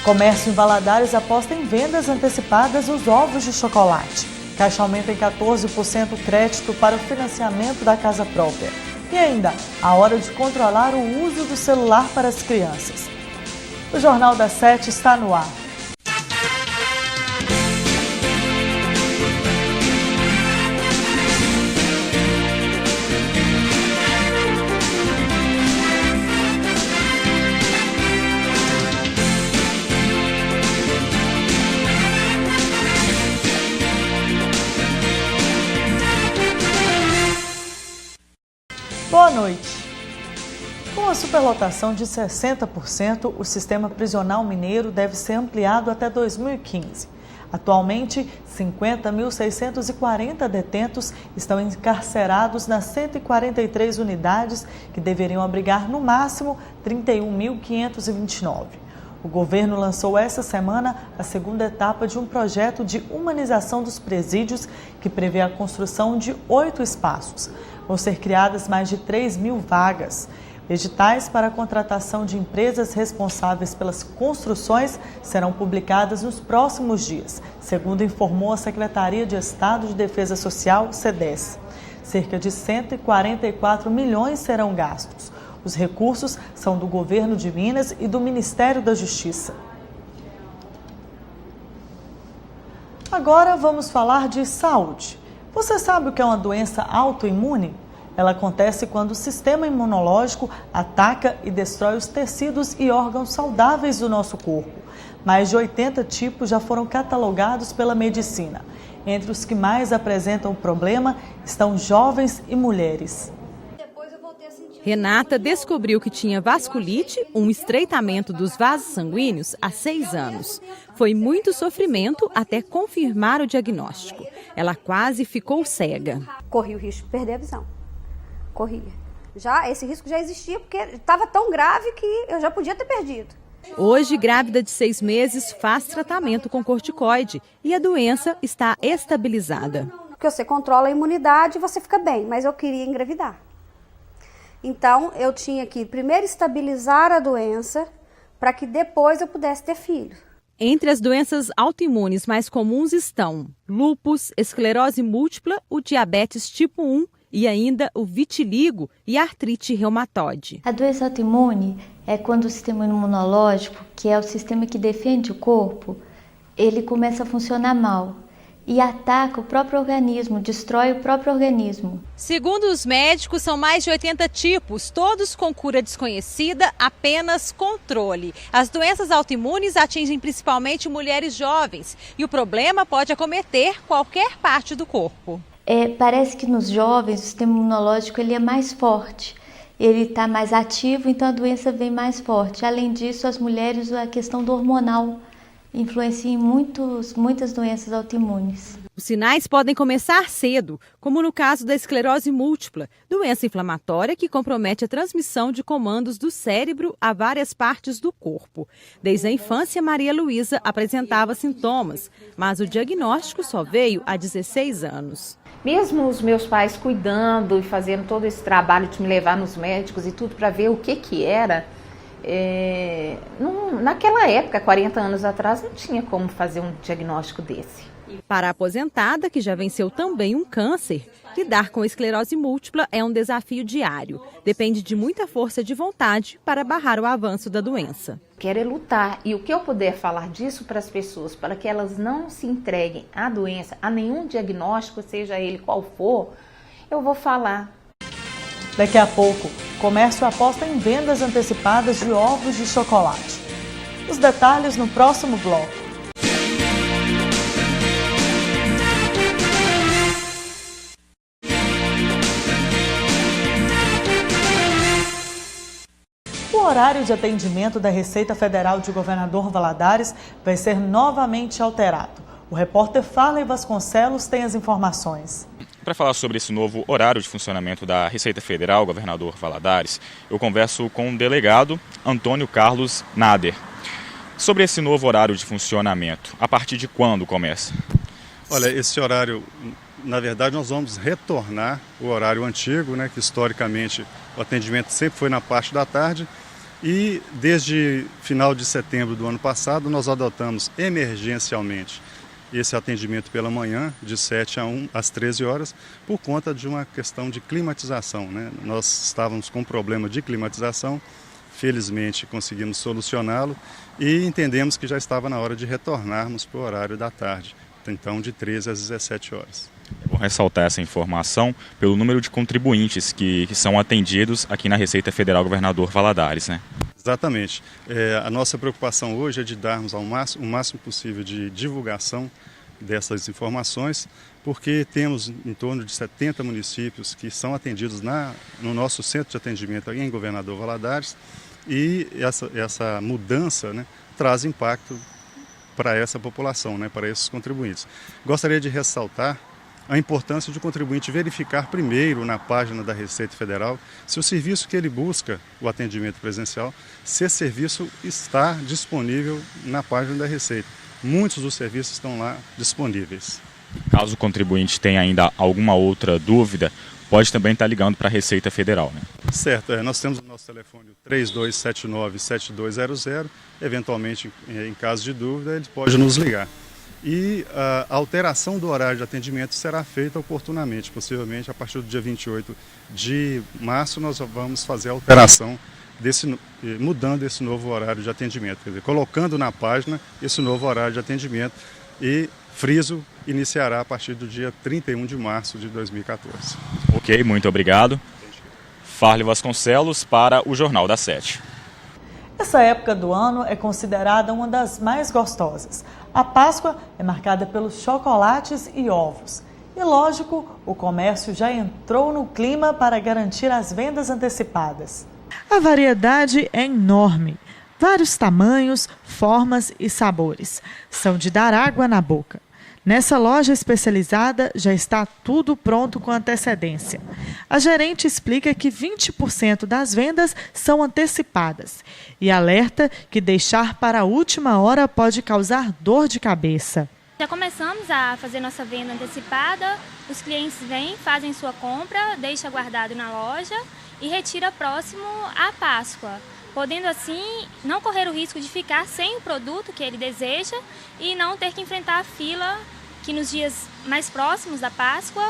Comércio em Valadares aposta em vendas antecipadas dos ovos de chocolate. Caixa aumenta em 14% o crédito para o financiamento da casa própria. E ainda, a hora de controlar o uso do celular para as crianças. O Jornal das 7 está no ar. Boa noite. Com a superlotação de 60%, o sistema prisional mineiro deve ser ampliado até 2015. Atualmente, 50.640 detentos estão encarcerados nas 143 unidades que deveriam abrigar no máximo 31.529. O governo lançou essa semana a segunda etapa de um projeto de humanização dos presídios que prevê a construção de 8 espaços. Vão ser criadas mais de 3.000 vagas. Editais para a contratação de empresas responsáveis pelas construções serão publicadas nos próximos dias, segundo informou a Secretaria de Estado de Defesa Social, SEDES. Cerca de 144 milhões serão gastos. Os recursos são do Governo de Minas e do Ministério da Justiça. Agora vamos falar de saúde. Você sabe o que é uma doença autoimune? Ela acontece quando o sistema imunológico ataca e destrói os tecidos e órgãos saudáveis do nosso corpo. Mais de 80 tipos já foram catalogados pela medicina. Entre os que mais apresentam o problema estão jovens e mulheres. Renata descobriu que tinha vasculite, um estreitamento dos vasos sanguíneos, há 6 anos. Foi muito sofrimento até confirmar o diagnóstico. Ela quase ficou cega. Corri o risco de perder a visão. Corria. Esse risco já existia porque estava tão grave que eu já podia ter perdido. Hoje, grávida de 6 meses, faz tratamento com corticoide e a doença está estabilizada. Porque você controla a imunidade e você fica bem, mas eu queria engravidar. Então, eu tinha que primeiro estabilizar a doença para que depois eu pudesse ter filho. Entre as doenças autoimunes mais comuns estão lúpus, esclerose múltipla, o diabetes tipo 1 e ainda o vitiligo e a artrite reumatoide. A doença autoimune é quando o sistema imunológico, que é o sistema que defende o corpo, ele começa a funcionar mal. E ataca o próprio organismo, destrói o próprio organismo. Segundo os médicos, são mais de 80 tipos, todos com cura desconhecida, apenas controle. As doenças autoimunes atingem principalmente mulheres jovens e o problema pode acometer qualquer parte do corpo. Parece que nos jovens o sistema imunológico ele é mais forte, ele está mais ativo, então a doença vem mais forte. Além disso, as mulheres, a questão do hormonal influencia em muitas doenças autoimunes. Os sinais podem começar cedo, como no caso da esclerose múltipla, doença inflamatória que compromete a transmissão de comandos do cérebro a várias partes do corpo. Desde a infância, Maria Luísa apresentava sintomas, mas o diagnóstico só veio há 16 anos. Mesmo os meus pais cuidando e fazendo todo esse trabalho de me levar nos médicos e tudo para ver o que era, naquela época, 40 anos atrás, não tinha como fazer um diagnóstico desse. Para a aposentada, que já venceu também um câncer, lidar com a esclerose múltipla é um desafio diário. Depende de muita força de vontade para barrar o avanço da doença. Quero lutar e o que eu puder falar disso para as pessoas, para que elas não se entreguem à doença, a nenhum diagnóstico, seja ele qual for, eu vou falar. Daqui a pouco, o comércio aposta em vendas antecipadas de ovos de chocolate. Os detalhes no próximo bloco. O horário de atendimento da Receita Federal de Governador Valadares vai ser novamente alterado. O repórter Farley Vasconcelos tem as informações. Para falar sobre esse novo horário de funcionamento da Receita Federal, Governador Valadares, eu converso com o delegado Antônio Carlos Nader. Sobre esse novo horário de funcionamento, a partir de quando começa? Olha, esse horário, na verdade, nós vamos retornar o horário antigo, né, que historicamente o atendimento sempre foi na parte da tarde. E desde final de setembro do ano passado, nós adotamos emergencialmente esse atendimento pela manhã, de 7 às 13 horas, por conta de uma questão de climatização, né? Nós estávamos com um problema de climatização, felizmente conseguimos solucioná-lo e entendemos que já estava na hora de retornarmos para o horário da tarde, então de 13 às 17 horas. É bom ressaltar essa informação pelo número de contribuintes que são atendidos aqui na Receita Federal Governador Valadares, né? Exatamente. A nossa preocupação hoje é de darmos o máximo possível de divulgação dessas informações, porque temos em torno de 70 municípios que são atendidos no nosso centro de atendimento em Governador Valadares, e essa mudança, né, traz impacto para essa população, né, para esses contribuintes. Gostaria de ressaltar a importância de o contribuinte verificar primeiro na página da Receita Federal se o serviço que ele busca, o atendimento presencial, se esse serviço está disponível na página da Receita. Muitos dos serviços estão lá disponíveis. Caso o contribuinte tenha ainda alguma outra dúvida, pode também estar ligando para a Receita Federal, né? Certo, nós temos o nosso telefone 3279-7200, eventualmente, em caso de dúvida, ele pode nos ligar. E a alteração do horário de atendimento será feita oportunamente, possivelmente a partir do dia 28 de março nós vamos fazer a alteração, mudando esse novo horário de atendimento, quer dizer, colocando na página esse novo horário de atendimento, e friso iniciará a partir do dia 31 de março de 2014. Ok, muito obrigado. Farley Vasconcelos para o Jornal da 7. Essa época do ano é considerada uma das mais gostosas. A Páscoa é marcada pelos chocolates e ovos. E, lógico, o comércio já entrou no clima para garantir as vendas antecipadas. A variedade é enorme. Vários tamanhos, formas e sabores. São de dar água na boca. Nessa loja especializada já está tudo pronto com antecedência. A gerente explica que 20% das vendas são antecipadas e alerta que deixar para a última hora pode causar dor de cabeça. Já começamos a fazer nossa venda antecipada, os clientes vêm, fazem sua compra, deixa guardado na loja e retira próximo à Páscoa, podendo assim não correr o risco de ficar sem o produto que ele deseja e não ter que enfrentar a fila que nos dias mais próximos da Páscoa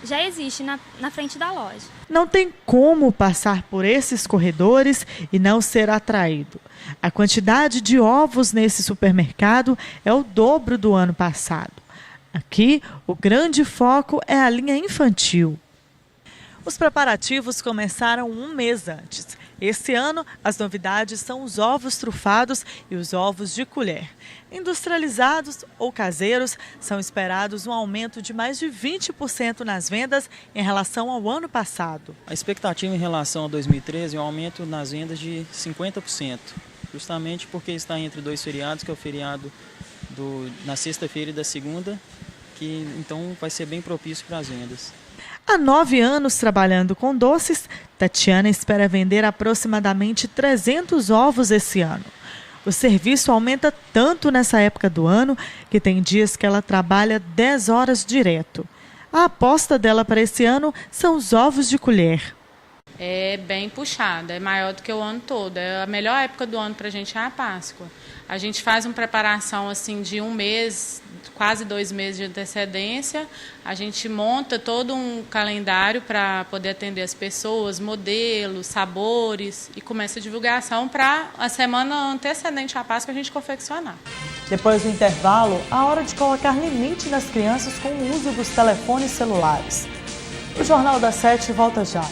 já existe na frente da loja. Não tem como passar por esses corredores e não ser atraído. A quantidade de ovos nesse supermercado é o dobro do ano passado. Aqui, o grande foco é a linha infantil. Os preparativos começaram um mês antes. Esse ano, as novidades são os ovos trufados e os ovos de colher. Industrializados ou caseiros, são esperados um aumento de mais de 20% nas vendas em relação ao ano passado. A expectativa em relação a 2013 é um aumento nas vendas de 50%, justamente porque está entre dois feriados, que é o feriado na sexta-feira e da segunda, que então vai ser bem propício para as vendas. Há 9 anos trabalhando com doces, Tatiana espera vender aproximadamente 300 ovos esse ano. O serviço aumenta tanto nessa época do ano que tem dias que ela trabalha 10 horas direto. A aposta dela para esse ano são os ovos de colher. É bem puxada, é maior do que o ano todo. É a melhor época do ano para a gente é a Páscoa. A gente faz uma preparação assim de um mês, quase 2 meses de antecedência. A gente monta todo um calendário para poder atender as pessoas, modelos, sabores, e começa a divulgação para a semana antecedente à Páscoa a gente confeccionar. Depois do intervalo, a hora de colocar limite nas crianças com o uso dos telefones celulares. O Jornal da 7 volta já.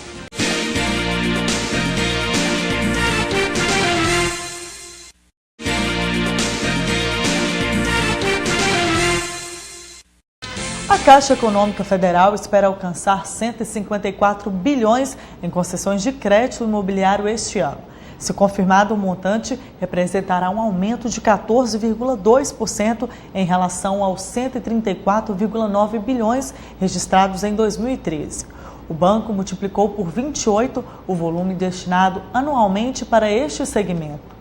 A Caixa Econômica Federal espera alcançar 154 bilhões em concessões de crédito imobiliário este ano. Se confirmado, o montante representará um aumento de 14,2% em relação aos 134,9 bilhões registrados em 2013. O banco multiplicou por 28 o volume destinado anualmente para este segmento.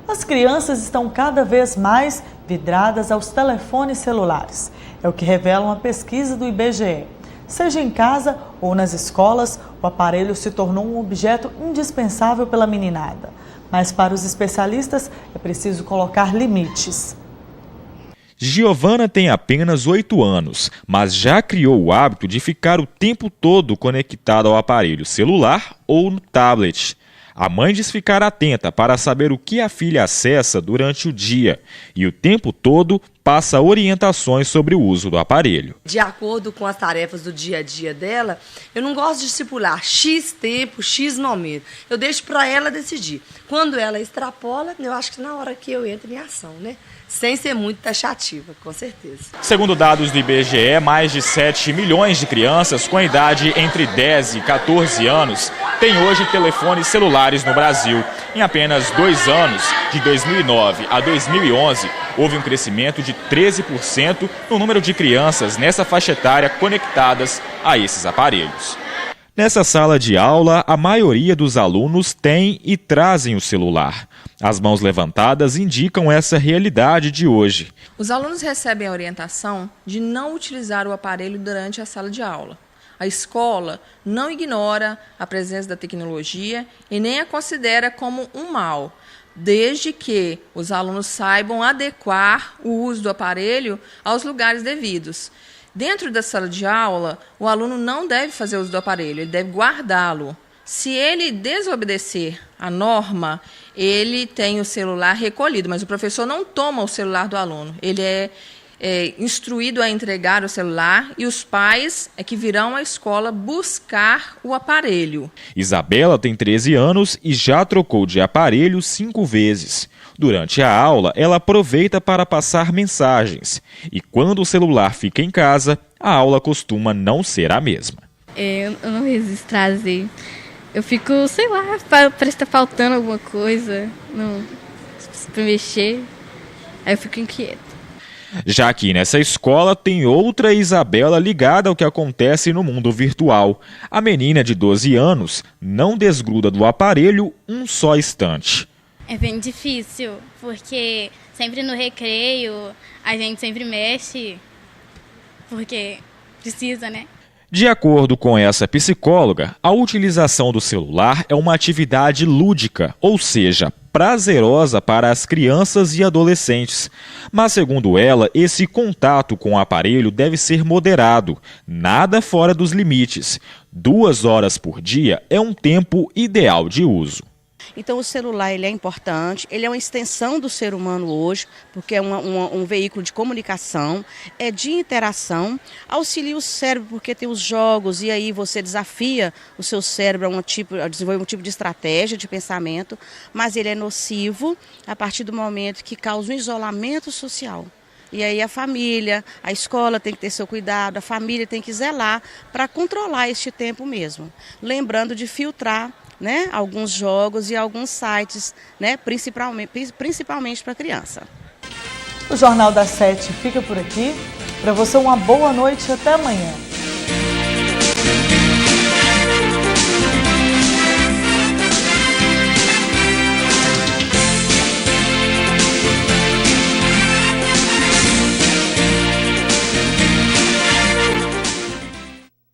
As crianças estão cada vez mais vidradas aos telefones celulares. É o que revela uma pesquisa do IBGE. Seja em casa ou nas escolas, o aparelho se tornou um objeto indispensável pela meninada. Mas para os especialistas é preciso colocar limites. Giovana tem apenas 8 anos, mas já criou o hábito de ficar o tempo todo conectada ao aparelho celular ou no tablet. A mãe diz ficar atenta para saber o que a filha acessa durante o dia e o tempo todo passa orientações sobre o uso do aparelho. De acordo com as tarefas do dia a dia dela, eu não gosto de estipular X tempo, X momento. Eu deixo para ela decidir. Quando ela extrapola, eu acho que na hora que eu entro em ação, né? Sem ser muito taxativa, com certeza. Segundo dados do IBGE, mais de 7 milhões de crianças com idade entre 10 e 14 anos têm hoje telefones celulares no Brasil. Em apenas 2 anos, de 2009 a 2011, houve um crescimento de 13% no número de crianças nessa faixa etária conectadas a esses aparelhos. Nessa sala de aula, a maioria dos alunos tem e trazem o celular. As mãos levantadas indicam essa realidade de hoje. Os alunos recebem a orientação de não utilizar o aparelho durante a sala de aula. A escola não ignora a presença da tecnologia e nem a considera como um mal, desde que os alunos saibam adequar o uso do aparelho aos lugares devidos. Dentro da sala de aula, o aluno não deve fazer uso do aparelho, ele deve guardá-lo. Se ele desobedecer a norma, ele tem o celular recolhido, mas o professor não toma o celular do aluno. Ele é instruído a entregar o celular e os pais é que virão à escola buscar o aparelho. Isabela tem 13 anos e já trocou de aparelho 5 vezes. Durante a aula, ela aproveita para passar mensagens. E quando o celular fica em casa, a aula costuma não ser a mesma. Eu não resisto trazer. Eu fico, sei lá, parece que está faltando alguma coisa para mexer. Aí eu fico inquieta. Já aqui nessa escola tem outra Isabela ligada ao que acontece no mundo virtual. A menina de 12 anos não desgruda do aparelho um só instante. É bem difícil, porque sempre no recreio a gente sempre mexe, porque precisa, né? De acordo com essa psicóloga, a utilização do celular é uma atividade lúdica, ou seja, prazerosa para as crianças e adolescentes. Mas, segundo ela, esse contato com o aparelho deve ser moderado, nada fora dos limites. 2 horas por dia é um tempo ideal de uso. Então o celular ele é importante, ele é uma extensão do ser humano hoje, porque é um veículo de comunicação, é de interação, auxilia o cérebro porque tem os jogos e aí você desafia o seu cérebro a desenvolver um tipo de estratégia de pensamento, mas ele é nocivo a partir do momento que causa um isolamento social. E aí a família, a escola tem que ter seu cuidado, a família tem que zelar para controlar este tempo mesmo. Lembrando de filtrar, né, alguns jogos e alguns sites, né, principalmente para criança. O Jornal das 7 fica por aqui. Para você uma boa noite e até amanhã.